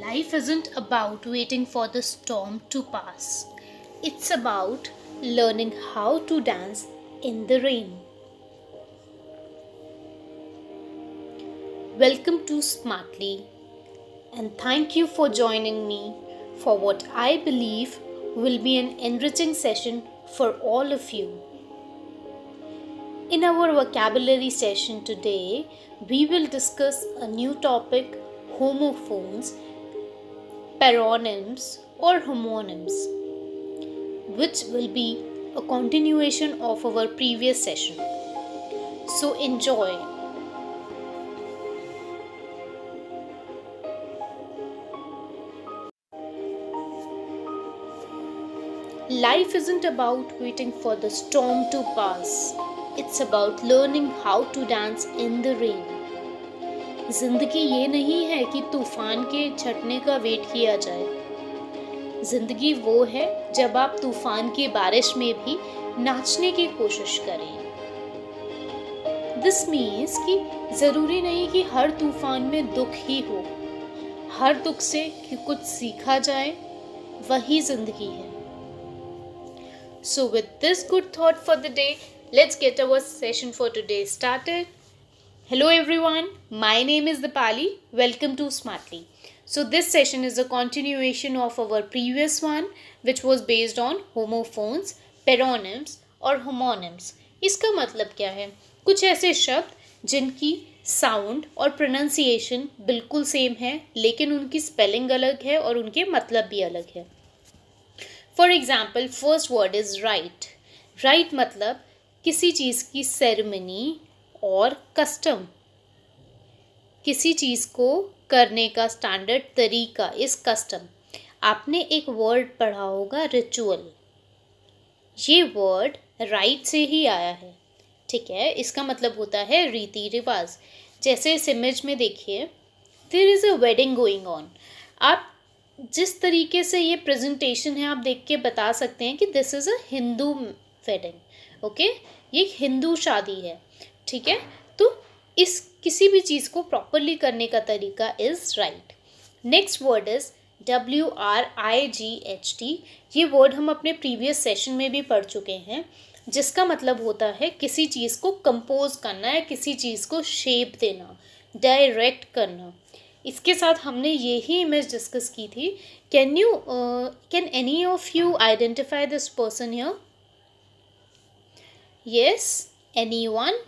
Life isn't about waiting for the storm to pass. It's about learning how to dance in the rain. Welcome to Smartly, and thank you for joining me for what I believe will be an enriching session for all of you. In our vocabulary session today, we will discuss a new topic: homophones, paronyms, or homonyms, which will be a continuation of our previous session. So enjoy. Life isn't about waiting for the storm to pass. It's about learning how to dance in the rain. जिंदगी ये नहीं है कि तूफान के छटने का wait किया जाए। जिंदगी वो है जब आप तूफान की बारिश में भी नाचने की कोशिश करें। दिस मीन्स कि जरूरी नहीं कि हर तूफान में दुख ही हो। हर दुख से कि कुछ सीखा जाए, वही जिंदगी है। So with this good thought for the day, let's get our session for today started. Hello everyone, my name is Dipali. Welcome to Smartly. So this session is a continuation of our previous one, which was based on homophones, paronyms और homonyms. इसका मतलब क्या है? कुछ ऐसे शब्द जिनकी sound और प्रोनाउंसिएशन बिल्कुल सेम है, लेकिन उनकी स्पेलिंग अलग है और उनके मतलब भी अलग है। For example, first word is right. Right मतलब किसी चीज़ की सेरेमनी और कस्टम, किसी चीज़ को करने का स्टैंडर्ड तरीका इस कस्टम। आपने एक वर्ड पढ़ा होगा, रिचुअल। ये वर्ड राइट से ही आया है, ठीक है। इसका मतलब होता है रीति रिवाज। जैसे इस इमेज में देखिए, there is a wedding going on. आप जिस तरीके से ये प्रेजेंटेशन है, आप देख के बता सकते हैं कि this is a Hindu wedding, okay. ये हिंदू शादी है, ठीक है। तो इस किसी भी चीज़ को प्रॉपरली करने का तरीका is right. Next word is WRIGHT। ये वर्ड हम अपने प्रीवियस सेशन में भी पढ़ चुके हैं, जिसका मतलब होता है किसी चीज़ को कंपोज करना है, किसी चीज़ को शेप देना, डायरेक्ट करना। इसके साथ हमने यही इमेज डिस्कस की थी। Can any of you identify this person here? Yes, anyone?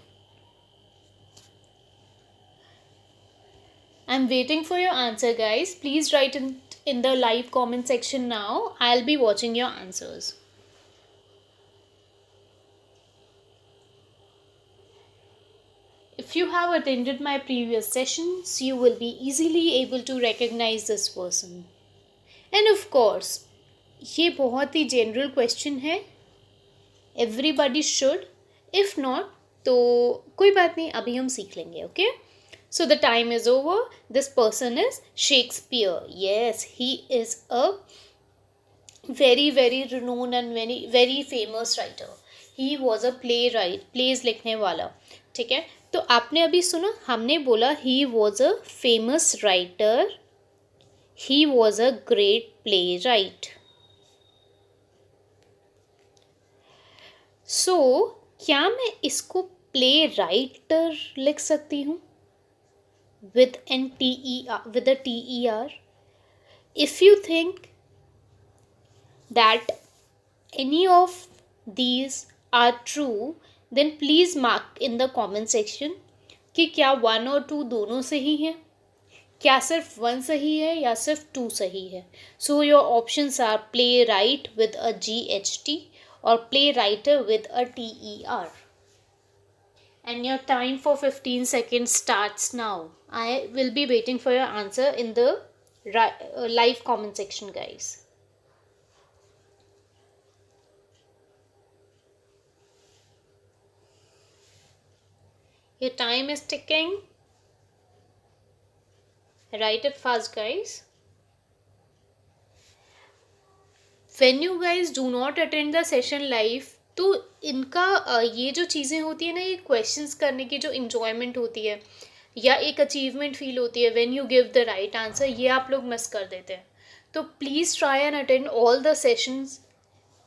I am waiting for your answer guys. Please right in the live comment section now. I'll be watching your answers. If you have attended my previous sessions, you will be easily able to recognize this person. And of course, ये बहुत ही general question है. Everybody should. If not, तो कोई बात नहीं, अभी हम सीख लेंगे, okay? So the time is over. This person is Shakespeare. Yes, he is a very, very renowned and very, very famous writer. He was a playwright, plays लिखने वाला, ठीक है। तो आपने अभी सुना, हमने बोला he was a famous writer, he was a great playwright. So क्या मैं इसको playwriter लिख सकती हूँ with a TER? If you think that any of these are true, then please mark in the comment section कि क्या 1 और 2 दोनों सही हैं, क्या सिर्फ 1 सही है या सिर्फ 2 सही है। So your options are playwright with a GHT or playwriter with a TER. And your time for 15 seconds starts now. I will be waiting for your answer in the live comment section, guys. Your time is ticking. Write it fast, guys. When you guys do not attend the session live, तो इनका ये जो चीज़ें होती है ना, ये questions करने की जो इन्जॉयमेंट होती है, या एक अचीवमेंट फील होती है when you give the right answer, ये आप लोग मिस कर देते हैं. तो please try and attend all the sessions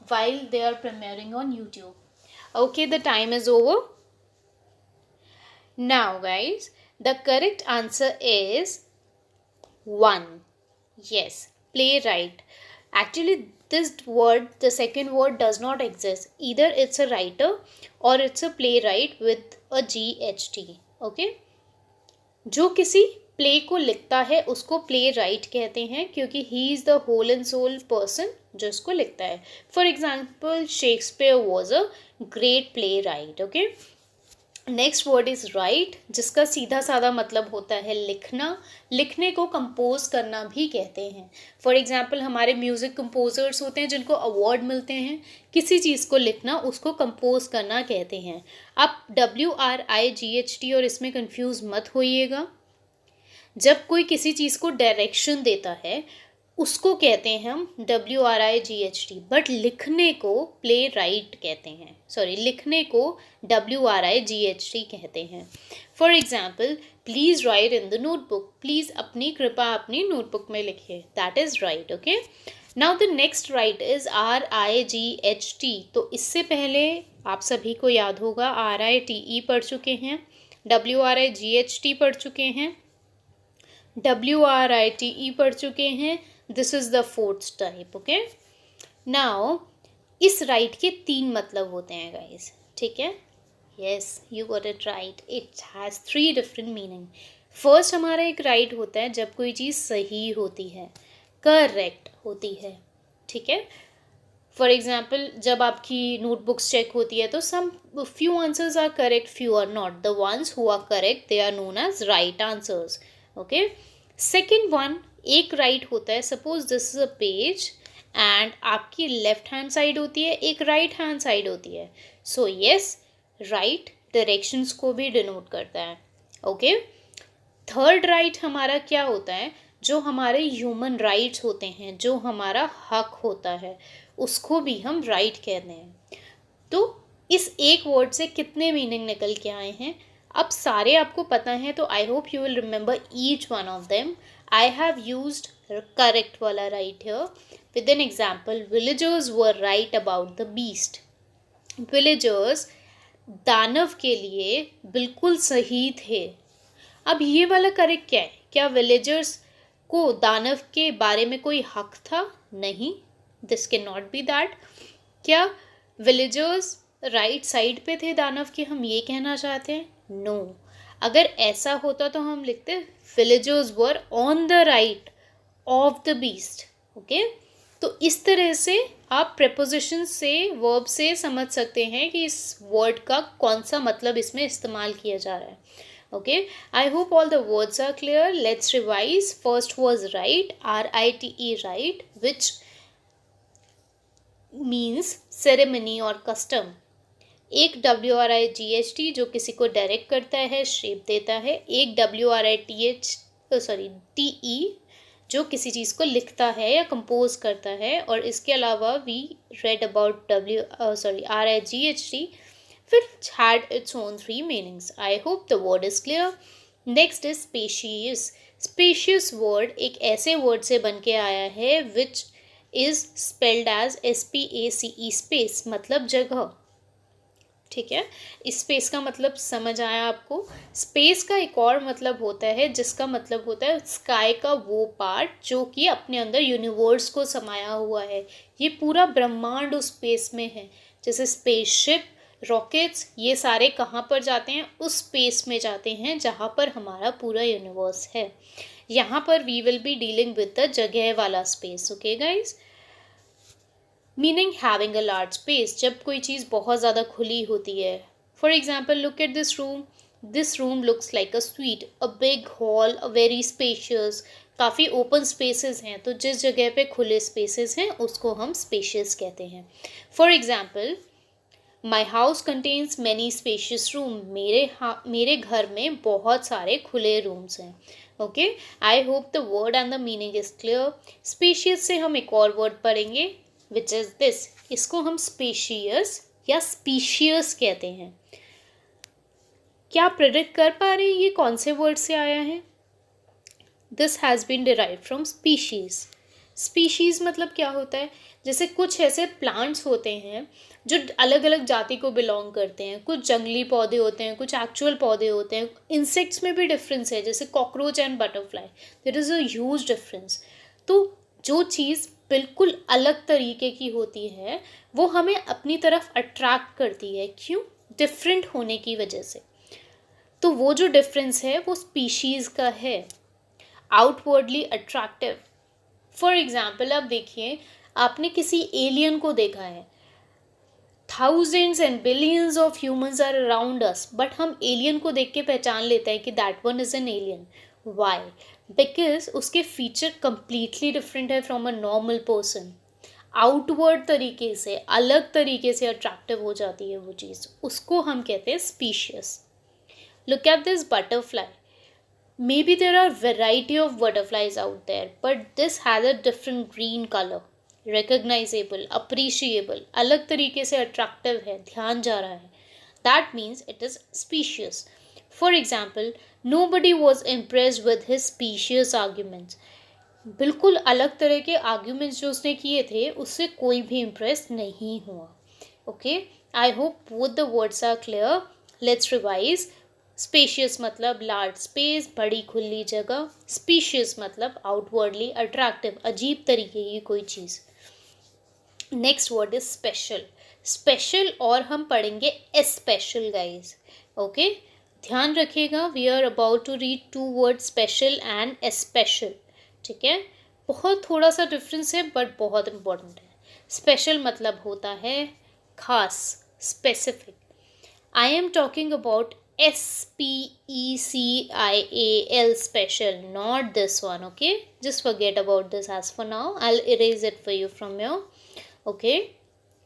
while they are premiering on YouTube. Okay, the time is over. Now guys, the correct answer is 1. Yes, playwright. Actually this word, the second word, does not exist. Either it's a writer or it's a playwright with a GHT. Okay, जो किसी play को लिखता है उसको play right कहते हैं, क्योंकि he is the whole and sole person जो इसको लिखता है. For example Shakespeare was a great playwright. Okay, next word is right, जिसका सीधा साधा मतलब होता है लिखना. लिखने को कंपोज करना भी कहते हैं. फॉर एग्जाम्पल हमारे म्यूज़िक कंपोजर्स होते हैं जिनको अवार्ड मिलते हैं. किसी चीज़ को लिखना उसको कंपोज करना कहते हैं. आप WRIGHT और इसमें कंफ्यूज मत होइएगा. जब कोई किसी चीज़ को डायरेक्शन देता है उसको कहते हैं हम WRIGHT, बट लिखने को प्ले राइट कहते हैं. सॉरी, लिखने को WRIGHT कहते हैं. For example, please write in the notebook. Please अपनी कृपा अपनी नोटबुक में लिखिए. That is right. Okay, now the next right is RIGHT. तो इससे पहले आप सभी को याद होगा RITE पढ़ चुके हैं, WRIGHT पढ़ चुके हैं, WRITE पढ़ चुके हैं. This is the fourth type. Okay, now इस राइट के 3 मतलब होते हैं गाइस. ठीक है, yes, you got it right. It has 3 different meaning. First हमारा एक राइट होता है जब कोई चीज़ सही होती है, करेक्ट होती है. ठीक है, फॉर एग्जाम्पल जब आपकी नोटबुक्स चेक होती है तो some few answers are correct, few are not. The ones who are correct they are known as right answers. Okay, second one, एक राइट होता है. Suppose this is a page and आपकी left hand side होती है, एक right hand side होती है. So yes, right directions को भी डिनोट करता है. ओके, थर्ड राइट हमारा क्या होता है, जो हमारे ह्यूमन राइट्स होते हैं, जो हमारा हक होता है, उसको भी हम राइट कहते हैं. तो इस एक वर्ड से कितने मीनिंग निकल के आए हैं, अब सारे आपको पता हैं. तो I hope you will remember each one of them. I have used correct वाला right here with an example. Villagers were right about the beast. Villagers दानव के लिए बिल्कुल सही थे. अब ये वाला करेक्ट क्या है? क्या विलेजर्स को दानव के बारे में कोई हक था? नहीं, this can not be that. क्या विलेजर्स राइट साइड पे थे दानव के, हम ये कहना चाहते हैं? नो. अगर ऐसा होता तो हम लिखते villagers were on the right of the beast. Okay, तो इस तरह से आप प्रेपोजिशन से, वर्ब से समझ सकते हैं कि इस वर्ड का कौन सा मतलब इसमें इस्तेमाल किया जा रहा है. Okay, I hope all the words are clear. Let's revise. First was right, RITE, right, which means ceremony or custom. एक WRIGHT जो किसी को डायरेक्ट करता है, शेप देता है. एक TE जो किसी चीज़ को लिखता है या कंपोज करता है. और इसके अलावा we read about RIGHT which had its own 3 meanings. I hope the word is clear. Next is spacious. Spacious word एक ऐसे word से बन के आया है which is spelled as SPACE, space मतलब जगह. ठीक है, इस स्पेस का मतलब समझ आया आपको. स्पेस का एक और मतलब होता है जिसका मतलब होता है स्काई का वो पार्ट जो कि अपने अंदर यूनिवर्स को समाया हुआ है. ये पूरा ब्रह्मांड उस स्पेस में है. जैसे स्पेसशिप, रॉकेट्स, ये सारे कहाँ पर जाते हैं? उस स्पेस में जाते हैं जहाँ पर हमारा पूरा यूनिवर्स है. यहाँ पर we will be dealing with the जगह वाला space. Okay guys, meaning having a large space, जब कोई चीज़ बहुत ज़्यादा खुली होती है. For example, look at this room. This room looks like a suite, a big hall, a very spacious. काफ़ी ओपन स्पेसेस हैं, तो जिस जगह पे खुले स्पेसेस हैं उसको हम स्पेशियस कहते हैं. For example, my house contains many spacious room. मेरे घर में बहुत सारे खुले रूम्स हैं. Okay, I hope the word and the meaning is clear. Spacious से हम एक और वर्ड पढ़ेंगे विच इज़ दिस. इसको हम स्पेशियस या स्पीशियस कहते हैं. क्या प्रेडिक्ट कर पा रहे हैं ये कौन से वर्ड से आया है? This has been derived from species. Species मतलब क्या होता है? जैसे कुछ ऐसे प्लांट्स होते हैं जो अलग अलग जाति को बिलोंग करते हैं, कुछ जंगली पौधे होते हैं, कुछ एक्चुअल पौधे होते हैं। इंसेक्ट्स में भी डिफरेंस है, जैसे cockroach and butterfly, there is a huge difference. तो जो चीज़ बिल्कुल अलग तरीके की होती है वो हमें अपनी तरफ अट्रैक्ट करती है। क्यों? डिफरेंट होने की वजह से। तो वो जो डिफरेंस है वो स्पीशीज़ का है। आउटवर्डली अट्रैक्टिव, फॉर एग्जाम्पल आप देखिए, आपने किसी एलियन को देखा है, thousands and billions of humans are around us, but हम एलियन को देख के पहचान लेते हैं कि that one is an alien. Why? Because उसके फीचर कंप्लीटली डिफरेंट है from a normal person. Outward तरीके से, अलग तरीके से अट्रैक्टिव हो जाती है वो चीज़, उसको हम कहते हैं species. Look at this butterfly. Maybe there are variety of butterflies out there, but this has a different green color. Recognizable, appreciable, अलग तरीके से attractive है, ध्यान जा रहा है. That means it is specious. For example, nobody was impressed with his specious arguments. बिल्कुल अलग तरह के arguments जो उसने किए थे, उससे कोई भी impress नहीं हुआ. Okay, I hope both the words are clear. Let's revise. Spacious मतलब लार्ज स्पेस, बड़ी खुली जगह। स्पीशियस मतलब आउटवर्डली अट्रैक्टिव, अजीब तरीके की कोई चीज़। Next word is special. Special और हम पढ़ेंगे स्पेशल गाइज। ओके, ध्यान रखिएगा, we are about to read two word special and special. ठीक है, बहुत थोड़ा सा डिफरेंस है बट बहुत इंपॉर्टेंट है। स्पेशल मतलब होता है खास, specific. I am talking about SPECIAL, special, not this one. Okay, just forget about this as for now. I'll erase it for you from your, okay,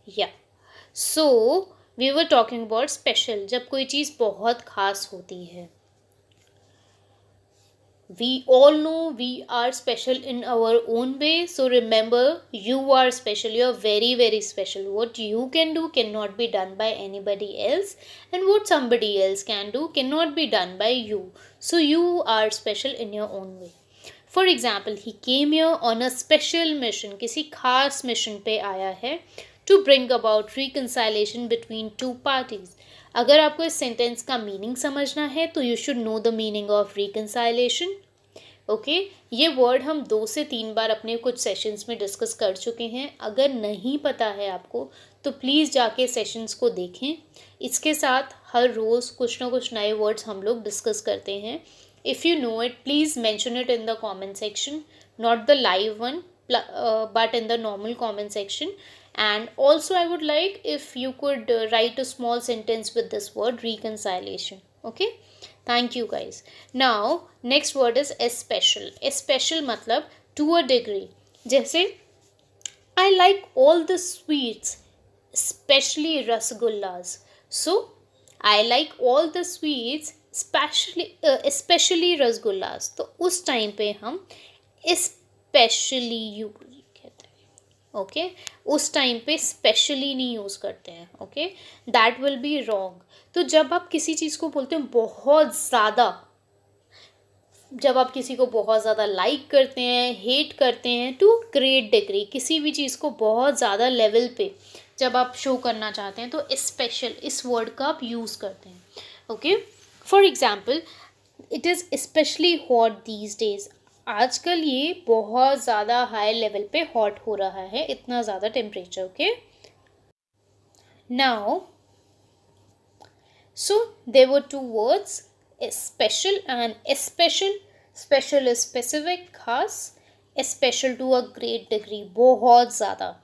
yeah. So we were talking about special, जब कोई चीज़ बहुत खास होती है। We all know we are special in our own way. So remember, you are special. You are very, very special. What you can do cannot be done by anybody else. And what somebody else can do cannot be done by you. So you are special in your own way. For example, he came here on a special mission. किसी खास mission पे आया है to bring about reconciliation between two parties. अगर आपको इस sentence का meaning समझना है तो you should know the meaning of reconciliation. Okay, ये वर्ड हम 2 से 3 बार अपने कुछ सेशंस में डिस्कस कर चुके हैं। अगर नहीं पता है आपको तो प्लीज़ जाके सेशंस को देखें। इसके साथ हर रोज़ कुछ ना कुछ नए वर्ड्स हम लोग डिस्कस करते हैं। If you know it, please mention it in the comment section, not the live one but in the normal comment section. And also I would like if you could write a small sentence with this word reconciliation. Okay, thank you guys. Now next word is special. Special मतलब to a degree. जैसे I like all the sweets, especially rasgullas. So I like all the sweets, especially rasgullas. तो उस time पे हम specially you कहते हैं। Okay, उस time पे स्पेशली नहीं यूज़ करते हैं। Okay, that will be wrong. तो जब आप किसी चीज़ को बोलते हैं बहुत ज़्यादा, जब आप किसी को बहुत ज़्यादा लाइक करते हैं, हेट करते हैं, टू ग्रेट डिग्री, किसी भी चीज़ को बहुत ज़्यादा लेवल पे जब आप शो करना चाहते हैं तो स्पेशल इस वर्ड का आप यूज़ करते हैं। Okay, for example, it is specially hot these days. आजकल ये बहुत ज़्यादा हाई लेवल पे हॉट हो रहा है, इतना ज़्यादा temperature. Okay, now so there were two words, special and special. Special is specific, खास। Special to a great degree, बहुत ज़्यादा।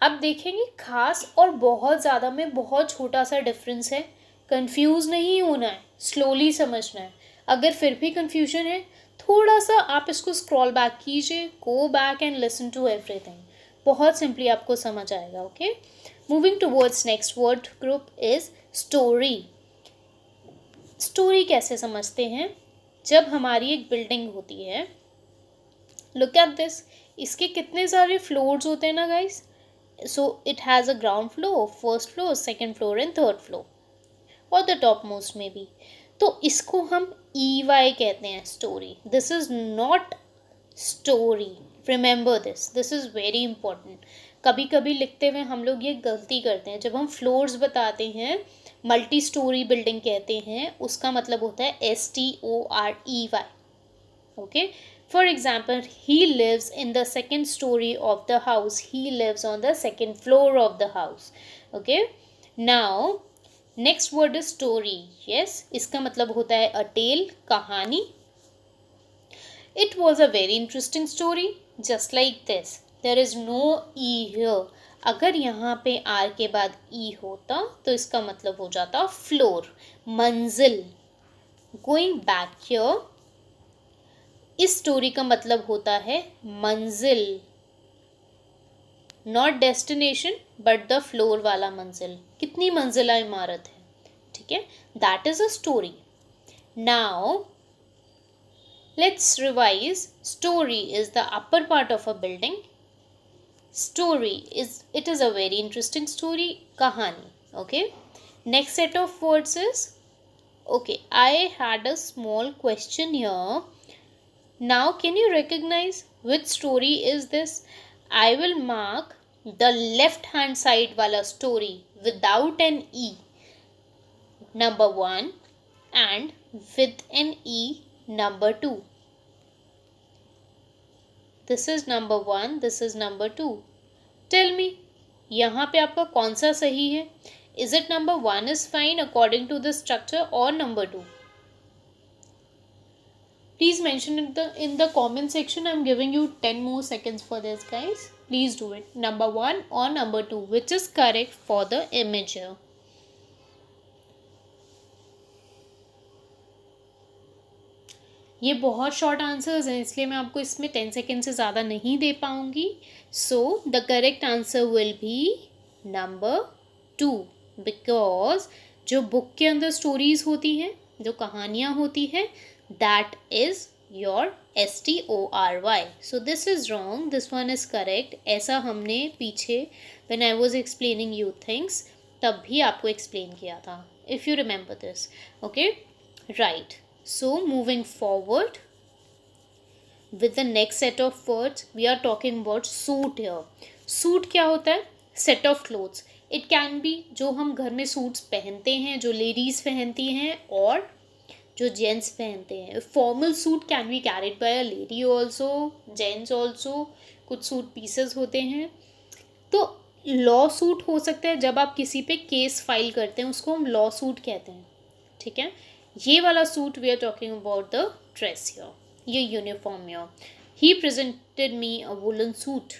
अब देखेंगे खास और बहुत ज़्यादा में बहुत छोटा सा डिफरेंस है। कंफ्यूज नहीं होना है, स्लोली समझना है। अगर फिर भी कंफ्यूजन है, थोड़ा सा आप इसको स्क्रॉल बैक कीजिए, go back and listen to everything, बहुत सिंपली आपको समझ आएगा। Okay, moving towards next word group is story. Story कैसे समझते हैं? जब हमारी एक बिल्डिंग होती है, लुक एट दिस, इसके कितने सारे फ्लोर्स होते हैं ना guys. So it has a ground floor, first floor, second floor and third floor. और द टॉप मोस्ट में भी। तो इसको हम EY कहते हैं, story. This is not story, remember this is very important. कभी कभी लिखते हुए हम लोग ये गलती करते हैं, जब हम फ्लोर्स बताते हैं, मल्टी स्टोरी बिल्डिंग कहते हैं, उसका मतलब होता है STOREY। Okay, for example, he lives in the second storey of the house, he lives on the second floor of the house. Okay, now next word is story. Yes, इसका मतलब होता है अ टेल, कहानी। It was a very interesting story, just like this. There is no E here. अगर यहाँ पे R के बाद E होता तो इसका मतलब हो जाता फ्लोर, मंजिल। Going back here, इस स्टोरी का मतलब होता है मंजिल, not destination but the floor वाला मंजिल, कितनी मंजिला इमारत है, ठीक है, that is a story. Now let's revise. Story is the upper part of a building. It is a very interesting story, kahani. Okay, next set of words is, okay, I had a small question here. Now can you recognize which story is this? I will mark the left hand side wala story without an E, number 1, and with an E, number 2. This is number 1, this is number 2. Tell me, यहाँ पे आपका कौन सा सही है? Is it number 1 is fine according to the structure or number 2? Please mention it in the comment section. I'm giving you 10 more seconds for this, guys. Please do it. Number 1 or number 2, which is correct for the image here. ये बहुत short answers हैं, इसलिए मैं आपको इसमें 10 second से ज़्यादा नहीं दे पाऊँगी। So the correct answer will be number 2, because जो बुक के अंदर स्टोरीज होती हैं, जो कहानियाँ होती हैं, that is your STORY. So this is wrong, this one is correct. ऐसा हमने पीछे when I was explaining you things तब भी आपको एक्सप्लेन किया था, if you remember this. Okay, right. So moving forward with the next set of words, we are talking about suit here. Suit क्या होता है? Set of clothes. It can be जो हम घर में सूट्स पहनते हैं, जो लेडीज़ पहनती हैं और जो जेंट्स पहनते हैं। Formal suit can be carried by a lady also, gents also. कुछ सूट पीसेस होते हैं। तो लॉ सूट हो सकता है, जब आप किसी पे केस फाइल करते हैं उसको हम लॉ सूट कहते हैं, ठीक है। ये वाला suit we are talking about the dress here, ये uniform here. He presented me a woollen suit,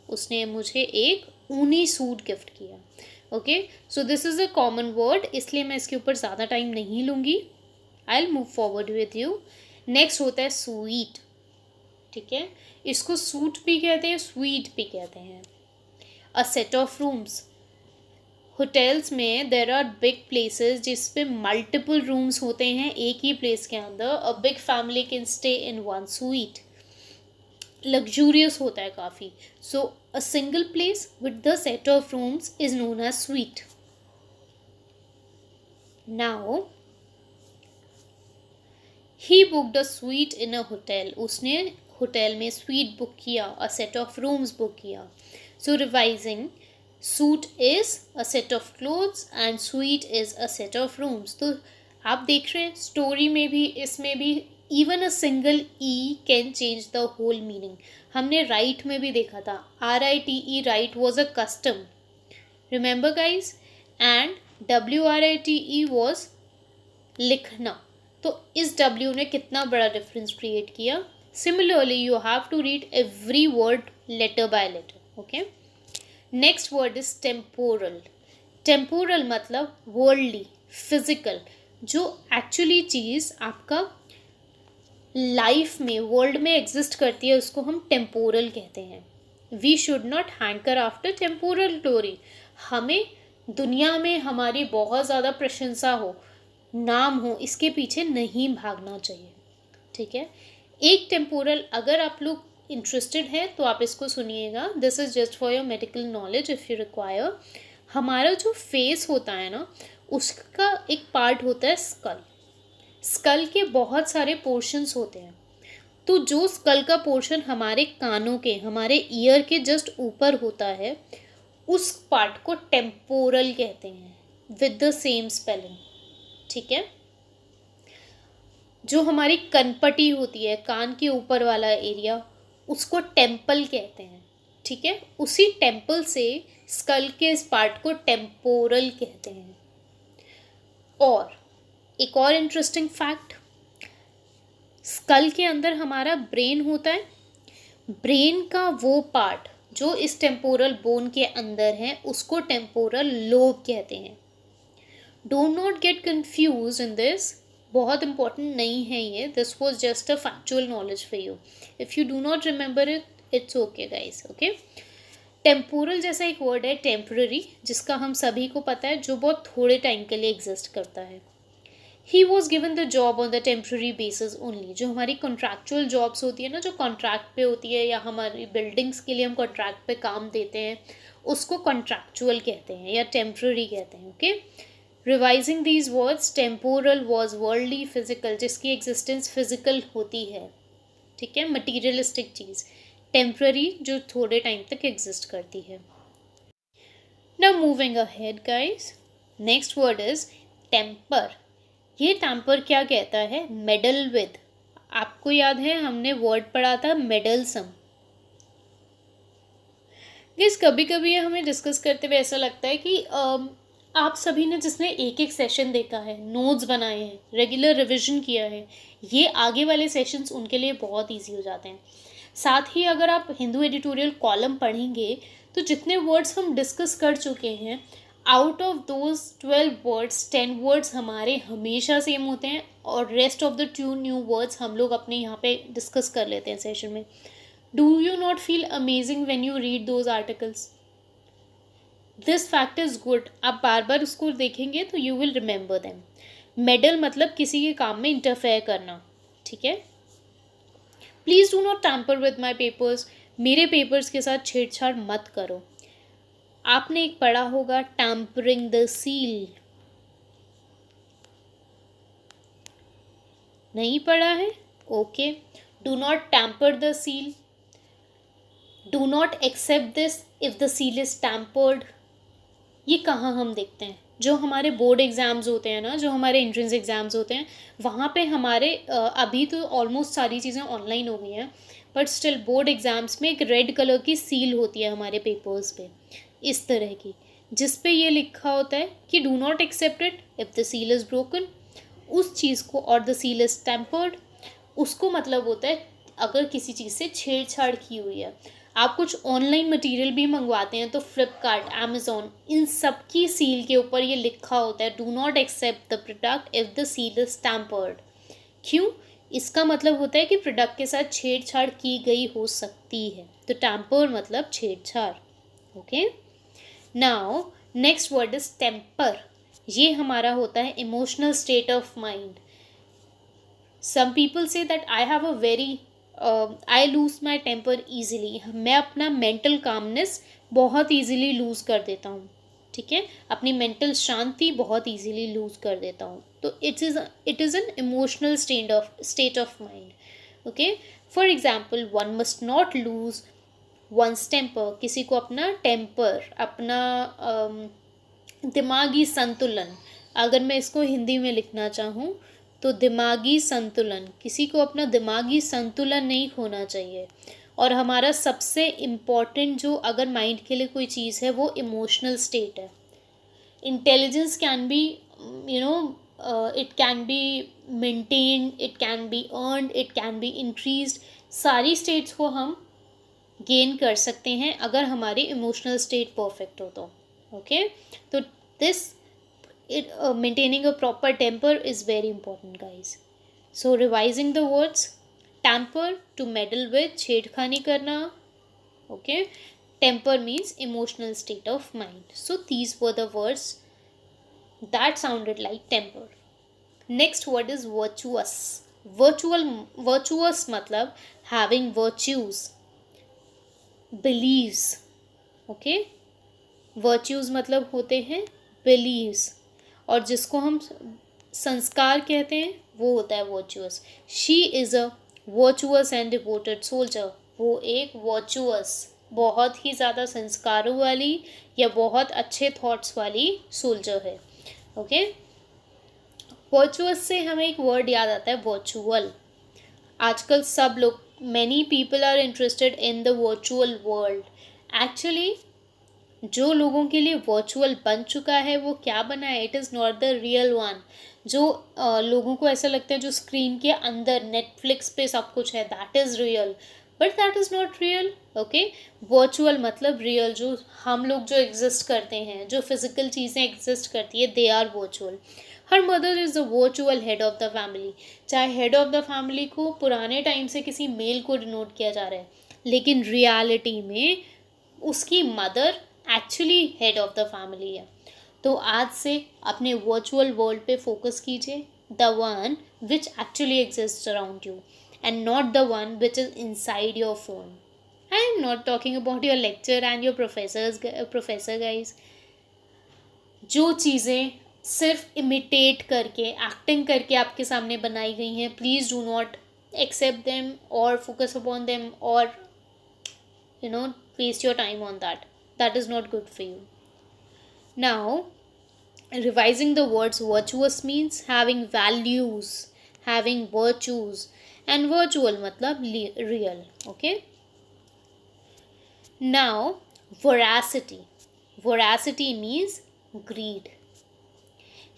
उसने मुझे एक ऊनी सूट गिफ्ट किया। Okay, so this is a common word, इसलिए मैं इसके ऊपर ज़्यादा टाइम नहीं लूँगी। I will move forward with you. Next होता है स्वीट, ठीक है, इसको सूट भी कहते हैं, स्वीट भी कहते हैं। अ सेट ऑफ रूम्स, होटल्स में देर आर बिग प्लेसेस जिस पे मल्टीपल रूम्स होते हैं एक ही प्लेस के अंदर। A big family can stay in one suite, luxurious होता है काफ़ी। So a single place with the set of rooms is known as suite. Now he booked a suite in a hotel, उसने hotel में suite book किया, a set of rooms book किया। So revising, suit is a set of clothes and suite is a set of rooms. तो आप देख रहे हैं story में भी, इसमें भी even a single E can change the whole meaning. हमने राइट में भी देखा था, RITE, rite was a custom, remember guys, and WRITE was लिखना। तो इस W ने कितना बड़ा डिफरेंस क्रिएट किया। Similarly you have to read every word letter by letter. Okay, next word is temporal. Temporal मतलब वर्ल्डली, फिजिकल, जो actually चीज़ आपका लाइफ में, वर्ल्ड में एग्जिस्ट करती है, उसको हम टेम्पोरल कहते हैं। We should not hanker after temporal glory. हमें दुनिया में हमारी बहुत ज़्यादा प्रशंसा हो, नाम हो, इसके पीछे नहीं भागना चाहिए, ठीक है। एक टेम्पोरल, अगर आप लोग इंटरेस्टेड है तो आप इसको सुनिएगा, this is just for your medical knowledge if you require. हमारा जो फेस होता है ना, उसका एक पार्ट होता है स्कल। स्कल के बहुत सारे पोर्शंस होते हैं, तो जो स्कल का पोर्शन हमारे कानों के, हमारे ईयर के जस्ट ऊपर होता है, उस पार्ट को टेम्पोरल कहते हैं विद द सेम स्पेलिंग। ठीक है, जो हमारी कनपटी होती है, कान के ऊपर वाला एरिया, उसको टेम्पल कहते हैं। ठीक है, उसी टेम्पल से स्कल के इस पार्ट को टेम्पोरल कहते हैं। और एक और इंटरेस्टिंग फैक्ट, स्कल के अंदर हमारा ब्रेन होता है। ब्रेन का वो पार्ट जो इस टेम्पोरल बोन के अंदर है, उसको टेम्पोरल लोब कहते हैं। Do not get confuse in this, बहुत इंपॉर्टेंट नहीं है ये, this was just a factual knowledge for you. If you do not remember it, it's okay guys. Okay, temporal जैसा एक वर्ड है टेम्पररी, जिसका हम सभी को पता है, जो बहुत थोड़े टाइम के लिए एग्जिस्ट करता है। He was given the job on the temporary basis only. जो हमारी कॉन्ट्रैक्चुअल जॉब्स होती है ना, जो कॉन्ट्रैक्ट पे होती है, या हमारी बिल्डिंग्स के लिए हम कॉन्ट्रैक्ट पे काम देते हैं, उसको कॉन्ट्रैक्चुअल कहते हैं या टेम्प्रेरी कहते हैं। Okay, revising these words, temporal was worldly physical, जिसकी एग्जिस्टेंस फिजिकल होती है। ठीक है, मटीरियलिस्टिक चीज़। टेम्प्रेरी, जो थोड़े टाइम तक एग्जिस्ट करती है। Now moving ahead guys, next word is temper. ये टेम्पर क्या कहता है? Meddle with. आपको याद है हमने वर्ड पढ़ा था मेडलसम। गाइस कभी कभी हमें डिस्कस करते हुए ऐसा लगता है कि आप सभी ने, जिसने एक एक सेशन देखा है, नोट्स बनाए हैं, रेगुलर रिवीजन किया है, ये आगे वाले सेशंस उनके लिए बहुत इजी हो जाते हैं। साथ ही अगर आप हिंदू एडिटोरियल कॉलम पढ़ेंगे तो जितने वर्ड्स हम डिस्कस कर चुके हैं, out of those 12 words 10 words हमारे हमेशा सेम होते हैं, और rest of the 2 new words हम लोग अपने यहाँ पे डिस्कस कर लेते हैं सेशन में। Do you not feel amazing when you read those articles? This fact is good. आप बार बार उसको देखेंगे तो you will remember them. Meddle मतलब किसी के काम में इंटरफेयर करना। ठीक है, please do not tamper with my papers. मेरे पेपर्स के साथ छेड़छाड़ मत करो। आपने एक पढ़ा होगा टैम्परिंग द सील, नहीं पढ़ा है? Okay, do not tamper the seal, do not accept this if the seal is tampered. ये कहाँ हम देखते हैं? जो हमारे बोर्ड एग्ज़ाम्स होते हैं ना, जो हमारे एंट्रेंस एग्ज़ाम्स होते हैं, वहाँ पे हमारे अभी तो ऑलमोस्ट सारी चीज़ें ऑनलाइन हो गई हैं, बट स्टिल बोर्ड एग्ज़ाम्स में एक रेड कलर की सील होती है हमारे पेपर्स पे, इस तरह की, जिस पे ये लिखा होता है कि do not accept it if the seal is broken. उस चीज़ को, और द सील इज़ टेम्पर्ड, उसको मतलब होता है अगर किसी चीज़ से छेड़छाड़ की हुई है। आप कुछ ऑनलाइन मटेरियल भी मंगवाते हैं तो फ्लिपकार्ट, अमेज़ॉन, इन सब की सील के ऊपर ये लिखा होता है do not accept the product if the seal is tampered. क्यों? इसका मतलब होता है कि प्रोडक्ट के साथ छेड़छाड़ की गई हो सकती है। तो टैम्पर मतलब छेड़छाड़। Okay, now next word is temper. ये हमारा होता है emotional state of mind. Some people say that I have a very I lose my temper easily. मैं अपना मेंटल कामनेस बहुत ईजिली लूज़ कर देता हूँ। ठीक है, अपनी मेंटल शांति बहुत ईजिली लूज़ कर देता हूँ। तो it is an emotional state of mind. Okay, for example, one must not lose one's temper. किसी को अपना टेम्पर, अपना दिमागी संतुलन, अगर मैं इसको हिंदी में लिखना चाहूँ तो दिमागी संतुलन, किसी को अपना दिमागी संतुलन नहीं खोना चाहिए। और हमारा सबसे इम्पॉर्टेंट जो अगर माइंड के लिए कोई चीज़ है वो इमोशनल स्टेट है। Intelligence can be it can be maintained, it can be earned, it can be increased. सारी स्टेट्स को हम गेन कर सकते हैं अगर हमारी इमोशनल स्टेट परफेक्ट हो तो। ओके, तो this maintaining a proper temper is very important guys. So revising the words, tamper to meddle with, छेड़खानी करना. Okay, temper means emotional state of mind. So these were the words that sounded like temper. Next word is virtuous. Virtuous मतलब having virtues, beliefs. Okay, virtues मतलब होते हैं beliefs. और जिसको हम संस्कार कहते हैं वो होता है virtuous. She is a virtuous and devoted soldier. वो एक वर्चुअस, बहुत ही ज़्यादा संस्कारों वाली या बहुत अच्छे थॉट्स वाली सोल्जर है। ओके, वर्चुअस से हमें एक वर्ड याद आता है, वर्चुअल। आजकल सब लोग, many people are interested in the virtual world. Actually जो लोगों के लिए वर्चुअल बन चुका है वो क्या बना है, it is not the real one. जो लोगों को ऐसा लगता है जो स्क्रीन के अंदर नेटफ्लिक्स पे सब कुछ है, that is real, but that is not real. Okay, virtual मतलब रियल, जो हम लोग जो एग्जिस्ट करते हैं, जो फिजिकल चीज़ें एग्जिस्ट करती है, दे आर वर्चुअल। हर mother is the virtual head of the family. चाहे हेड ऑफ द फैमिली को पुराने टाइम से किसी मेल को डिनोट किया जा रहा है, लेकिन रियलिटी में उसकी mother actually head of the family है। तो आज से अपने वर्चुअल वर्ल्ड पे फोकस कीजिए, the one which actually exist around you and not the one which is inside your phone. I am not talking about your lecture and your professor guys. जो चीज़ें सिर्फ इमिटेट करके, acting करके आपके सामने बनाई गई हैं, please do not accept them और फोकस अपॉन देम और waste your time on that. That is not good for you. Now, revising the words, virtuous means having values, having virtues, and virtual matlab real. Okay, now voracity. Voracity means greed.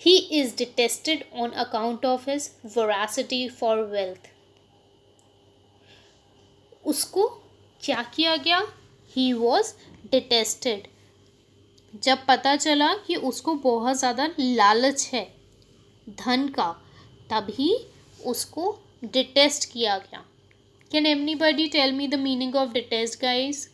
He is detested on account of his voracity for wealth. उसको क्या किया गया? He was detested. जब पता चला कि उसको बहुत ज़्यादा लालच है धन का, तभी उसको डिटेस्ट किया गया। Can anybody tell me the meaning of detest guys?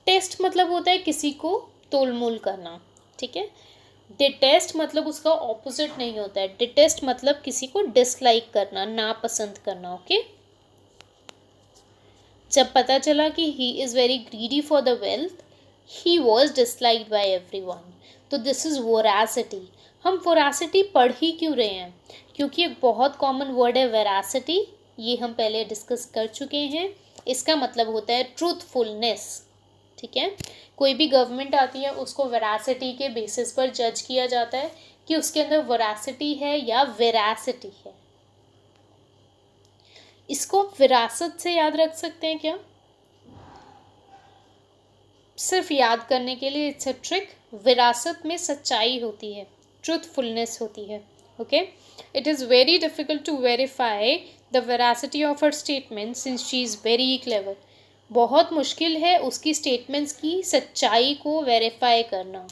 Test मतलब होता है किसी को तोलमोल करना, ठीक है। डिटेस्ट मतलब उसका ऑपोजिट नहीं होता है। डिटेस्ट मतलब किसी को डिसलाइक करना, नापसंद करना। ओके, जब पता चला कि he is very greedy for the wealth, he was disliked by everyone. तो दिस इज़ वोरासिटी। हम वोरासिटी पढ़ ही क्यों रहे हैं? क्योंकि एक बहुत कॉमन वर्ड है वेरासिटी, ये हम पहले डिस्कस कर चुके हैं। इसका मतलब होता है ट्रूथफुलनेस, ठीक है। कोई भी गवर्नमेंट आती है उसको वेरासिटी के बेसिस पर जज किया जाता है कि उसके अंदर वोरासिटी है या वेरासिटी है। इसको विरासत से याद रख सकते हैं क्या? सिर्फ याद करने के लिए, इट्स अ ट्रिक। विरासत में सच्चाई होती है, ट्रूथफुलनेस होती है। Okay, it is very difficult to verify the veracity of her statement since she is very clever. बहुत मुश्किल है उसकी स्टेटमेंट्स की सच्चाई को वेरीफाई करना,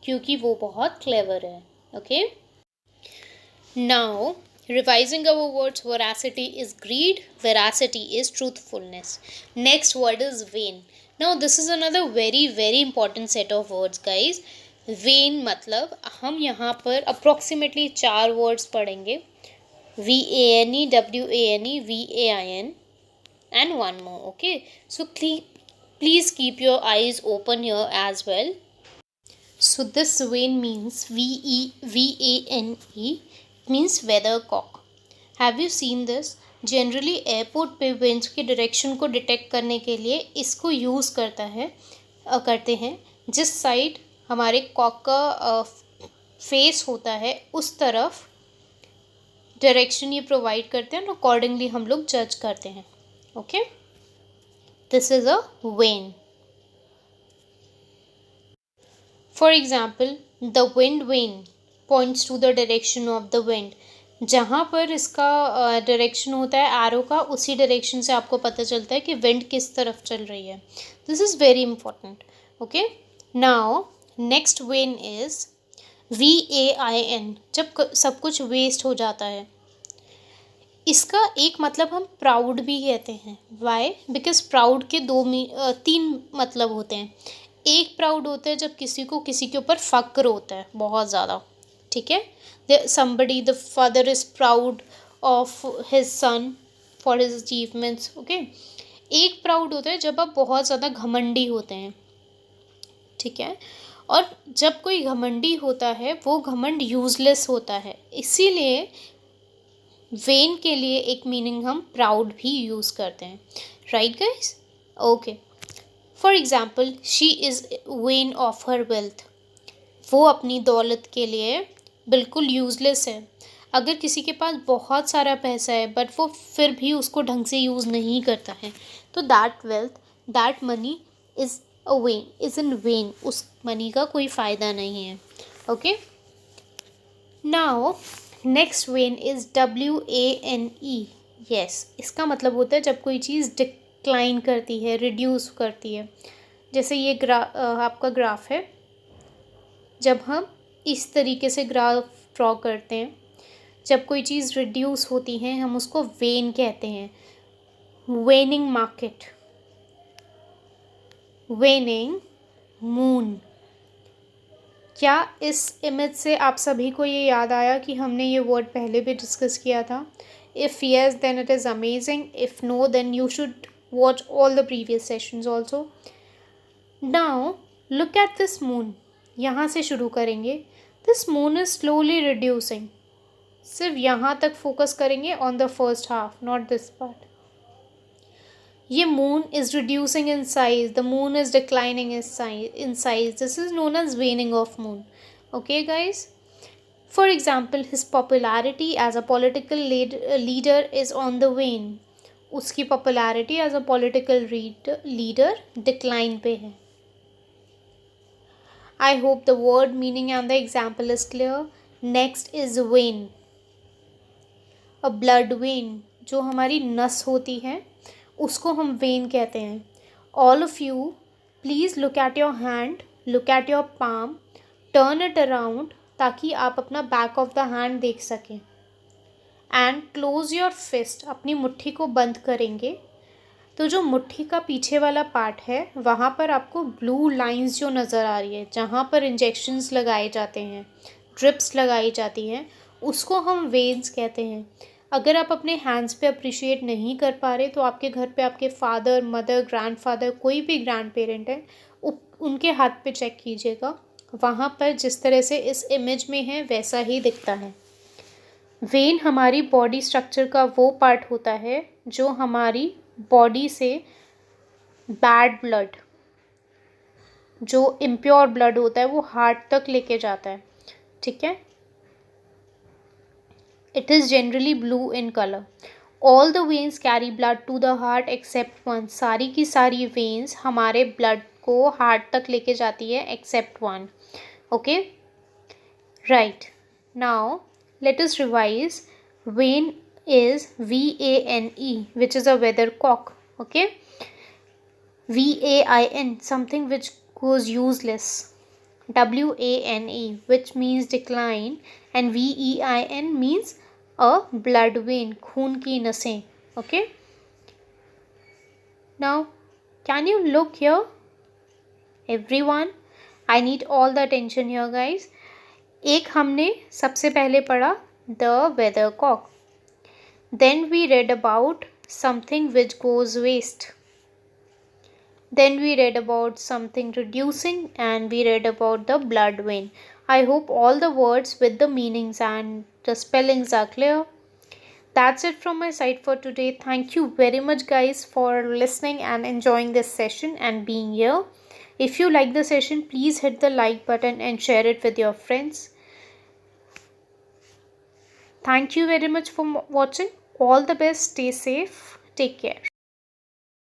क्योंकि वो बहुत क्लेवर है। Okay, now revising our words, voracity is greed, veracity is truthfulness. Next word is vain. Now this is another very important set of words guys. vain मतलब हम यहाँ पर approximately 4 words पढ़ेंगे, VANE, WANE, VAIN and one more. Okay, so please keep your eyes open here as well. So this vain means VANE means weathercock. Have you seen this? Generally airport पे winds की direction को detect करने के लिए इसको use करते हैं। जिस साइड हमारे कॉक का फेस होता है उस तरफ डायरेक्शन ये प्रोवाइड करते हैं, अकॉर्डिंगली हम लोग जज करते हैं। Okay, this is a vane. For example, the wind vane points to the direction of the wind. जहाँ पर इसका डायरेक्शन होता है एरो का, उसी डायरेक्शन से आपको पता चलता है कि विंड किस तरफ चल रही है। This is very important. Okay, now next when is VAIN, जब सब कुछ वेस्ट हो जाता है। इसका एक मतलब हम प्राउड भी कहते हैं। वाई? बिकॉज प्राउड के 3 मतलब होते हैं। एक प्राउड होता है जब किसी के ऊपर फ़क्र होता है बहुत ज़्यादा, ठीक है। somebody, the father is proud of his son for his achievements. okay, एक प्राउड होता है जब आप बहुत ज़्यादा घमंडी होते हैं, ठीक है। और जब कोई घमंडी होता है वो घमंड यूजलेस होता है, इसीलिए वेन के लिए एक मीनिंग हम प्राउड भी यूज़ करते हैं. Right guys? Okay. For example, she is when of her wealth. वो अपनी दौलत के लिए बिल्कुल यूज़लेस है. अगर किसी के पास बहुत सारा पैसा है बट वो फिर भी उसको ढंग से यूज़ नहीं करता है, तो that wealth, that money is a when, is in when. उस मनी का कोई फ़ायदा नहीं है. Okay. Now next when is WANE. Yes, इसका मतलब होता है जब कोई चीज़ डिक्लाइन करती है, रिड्यूस करती है. जैसे ये आपका ग्राफ है. जब हम इस तरीके से ग्राफ ड्रॉ करते हैं, जब कोई चीज़ रिड्यूस होती है हम उसको वेन कहते हैं. वेनिंग मार्केट, वेनिंग मून. क्या इस इमेज से आप सभी को ये याद आया कि हमने ये वर्ड पहले भी डिस्कस किया था? If yes then it is amazing, if no then you should watch all the previous sessions also. Now look at this moon. यहाँ से शुरू करेंगे. This moon is slowly reducing. सिर्फ यहाँ तक फोकस करेंगे on the first half, not this part. ये moon is reducing in size, the moon is declining in size. This is known as waning of moon. Okay guys. For example, his popularity as a political leader is on the wane. उसकी popularity as a political leader decline पे है. I hope the word meaning and the example is clear. Next is vein. A blood vein, जो हमारी नस होती है उसको हम वेन कहते हैं. All of you, please look at your hand, look at your palm, turn it around ताकि आप अपना back of the hand देख सकें. And close your fist, अपनी मुट्ठी को बंद करेंगे तो जो मुट्ठी का पीछे वाला पार्ट है वहाँ पर आपको ब्लू लाइंस जो नज़र आ रही है, जहाँ पर इंजेक्शंस लगाए जाते हैं, ड्रिप्स लगाई जाती हैं, उसको हम वेन्स कहते हैं. अगर आप अपने हैंड्स पे अप्रिशिएट नहीं कर पा रहे तो आपके घर पे आपके फादर, मदर, ग्रैंडफादर, कोई भी ग्रैंड पेरेंट है, उनके हाथ पे चेक कीजिएगा. वहाँ पर जिस तरह से इस इमेज में है वैसा ही दिखता है. वेन हमारी बॉडी स्ट्रक्चर का वो पार्ट होता है जो हमारी बॉडी से बैड ब्लड, जो इम्प्योर ब्लड होता है, वो हार्ट तक लेके जाता है. ठीक है. It is generally blue in colour. All the veins carry blood to the heart except one. सारी की सारी वेन्स हमारे ब्लड को हार्ट तक लेके जाती है except one. Okay. Right. Now let us revise. When is VANE, which is a weathercock. Okay. VAIN, something which goes useless. WANE, which means decline, and VEIN means a blood vein, खून की नसें. Okay. Now can you look here, everyone? I need all the attention here guys. एक हमने सबसे पहले पढ़ा the weathercock. Then we read about something which goes waste. Then we read about something reducing, and we read about the blood vein. I hope all the words with the meanings and the spellings are clear. That's it from my side for today. Thank you very much guys for listening and enjoying this session and being here. If you like the session, please hit the like button and share it with your friends. Thank you very much for watching. All the best. Stay safe. Take care.